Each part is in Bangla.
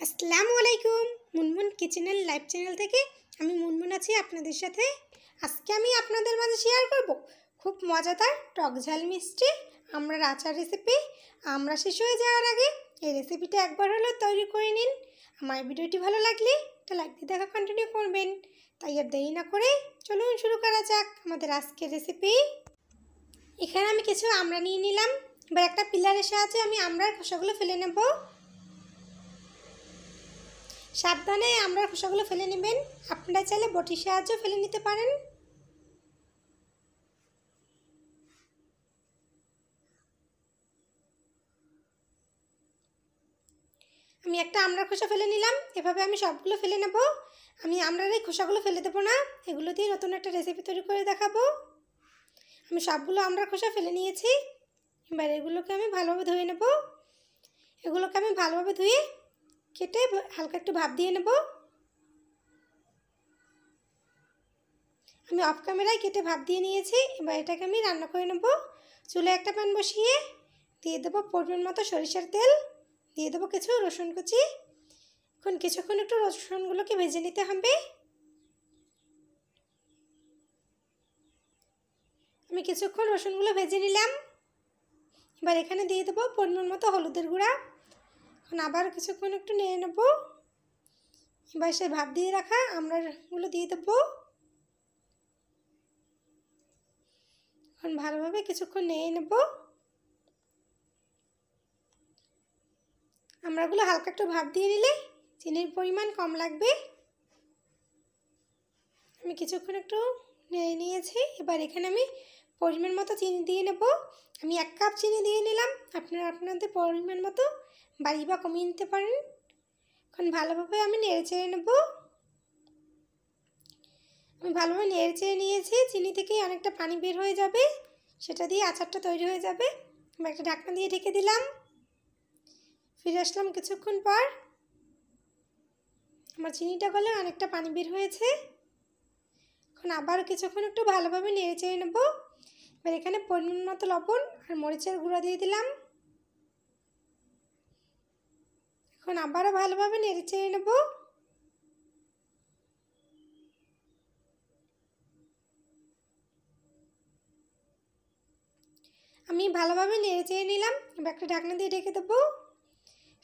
আসসালামু আলাইকুম। মুনমুন কিচেনের লাইভ চ্যানেল থেকে আমি মুনমুন আছি আপনাদের সাথে। আজকে আমি আপনাদের মাঝে শেয়ার করব খুব মজাদার টক ঝাল মিষ্টি আমড়ার আচার রেসিপি। আমরা শেষ হয়ে যাওয়ার আগে এই রেসিপিটা একবার হলেও তৈরি করে নিন। আমার ভিডিওটি ভালো লাগলে একটা লাইক দিয়ে দেখা কন্টিনিউ করবেন। তাই আর দেরি না করে চলুন শুরু করা যাক আমাদের আজকের রেসিপি। এখানে আমি কিছু আমড়া নিয়ে নিলাম। এবার একটা পিলারের সাহায্যে আমি আমড়ার খোসাগুলো ফেলে নেব। সাবধানে আমড়ার খোসাগুলো ফেলে নেবেন। আপনারা চাইলে বটির সাহায্যে ফেলে নিতে পারেন। আমি একটা আমড়ার খোসা ফেলে নিলাম। এভাবে আমি সবগুলো ফেলে নেব। আমি আমড়ার এই খোসাগুলো ফেলে দেবো না, এগুলো দিয়ে নতুন একটা রেসিপি তৈরি করে দেখাবো। আমি সবগুলো আমড়ার খোসা ফেলে নিয়েছি। এবার এগুলোকে আমি ভালোভাবে ধুয়ে নেব। এগুলোকে আমি ভালোভাবে ধুয়ে কেটে হালকা একটু ভাপ দিয়ে নেব। আমি অফ ক্যামেরায় কেটে ভাপ দিয়ে নিয়েছি। এবার এটাকে আমি রান্না করে নেব। চুলায় একটা প্যান বসিয়ে দিয়ে দেবো পরিমাণ মতো সরিষার তেল, দিয়ে দেবো কিছু রসুন কুচি। এখন কিছুক্ষণ একটু রসুনগুলোকে ভেজে নিতে হবে। আমি কিছুক্ষণ রসুনগুলো ভেজে নিলাম। এবার এখানে দিয়ে দেবো পরিমাণ মতো হলুদের গুঁড়া। এখন আবার কিছুক্ষণ একটু নেড়ে নেব। এবার সেই ভাপ দিয়ে রাখা আমড়াগুলো দিয়ে দেবো। এখন ভালোভাবে কিছুক্ষণ নেড়ে নেব। আমড়াগুলো হালকা একটু ভাপ দিয়ে নিলে চিনির পরিমাণ কম লাগবে। আমি কিছুক্ষণ একটু নেড়ে নিয়েছি। এবার এখানে আমি পরিমাণ মতো চিনি দিয়ে নেব। আমি 1 কাপ চিনি দিয়ে নিলাম। আপনারা আপনাদের পরিমাণ মতো বাড়িয়ে বা কমিয়ে নিতে পারেন। এখন ভালোভাবে আমি নেড়ে চেড়ে নেব। আমি ভালোভাবে নেড়ে চেড়ে নিয়েছি। চিনি থেকেই অনেকটা পানি বের হয়ে যাবে, সেটা দিয়ে আচারটা তৈরি হয়ে যাবে। আমি একটা ঢাকনা দিয়ে ঢেকে দিলাম। ফিরে আসলাম কিছুক্ষণ পর। আমার চিনিটা গলে অনেকটা পানি বের হয়েছে। এখন আবার কিছুক্ষণ একটু ভালোভাবে নেড়ে চেড়ে নেব। এবার এখানে পরিমাণ মতো লবণ আর মরিচের গুঁড়া দিয়ে দিলাম। এখন আবারও ভালোভাবে নেড়ে চেড়ে নেব। আমি ভালোভাবে নেড়ে চেড়ে নিলাম। এবার একটা ঢাকনা দিয়ে ঢেকে দেবো।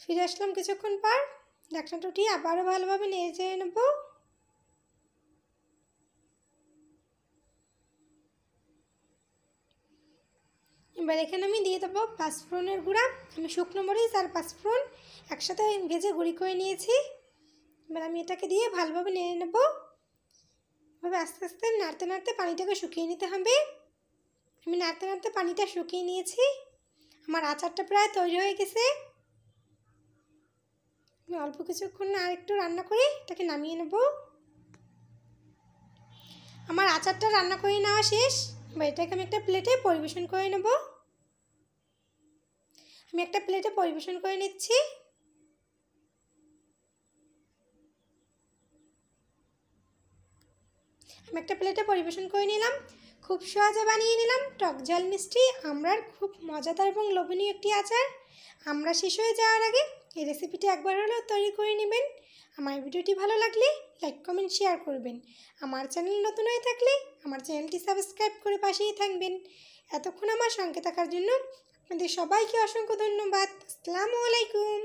ফিরে আসলাম কিছুক্ষণ পর। ঢাকনাটা উঠিয়ে আবারও ভালোভাবে নেড়ে চেড়ে নেব। এবার এখানে আমি দিয়ে দেবো পাঁচফোড়নের গুঁড়া। আমি শুকনো মরিচ আর পাঁচফোড়ন একসাথে ভেজে গুঁড়ি করে নিয়েছি। এবার আমি এটাকে দিয়ে ভালোভাবে নেড়ে নেব। এভাবে আস্তে আস্তে নাড়তে নাড়তে পানিটাকে শুকিয়ে নিতে হবে। আমি নাড়তে নাড়তে পানিটা শুকিয়ে নিয়েছি। আমার আচারটা প্রায় তৈরি হয়ে গেছে। আমি অল্প কিছুক্ষণ আর একটু রান্না করে এটাকে নামিয়ে নেব। আমার আচারটা রান্না করে নেওয়া শেষ। এবার এটাকে আমি একটা প্লেটে পরিবেশন করে নেব। আমি একটা প্লেটে পরিবেশন করে নিচ্ছি। আমি একটা প্লেটে পরিবেশন করে নিলাম। খুব সহজে বানিয়ে নিলাম টক ঝাল মিষ্টি আমড়ার খুব মজাদার এবং লোভনীয় একটি আচার। আমরা শেষ হয়ে যাওয়ার আগে এই রেসিপিটি একবার হলেও তৈরি করে নেবেন। আমার ভিডিওটি ভালো লাগলে লাইক কমেন্ট শেয়ার করবেন। আমার চ্যানেল নতুন হয়ে থাকলে আমার চ্যানেলটি সাবস্ক্রাইব করে পাশেই থাকবেন। এতক্ষণ আমার সঙ্গে থাকার জন্য আপনাদের সবাইকে অসংখ্য ধন্যবাদ। আসসালামু আলাইকুম।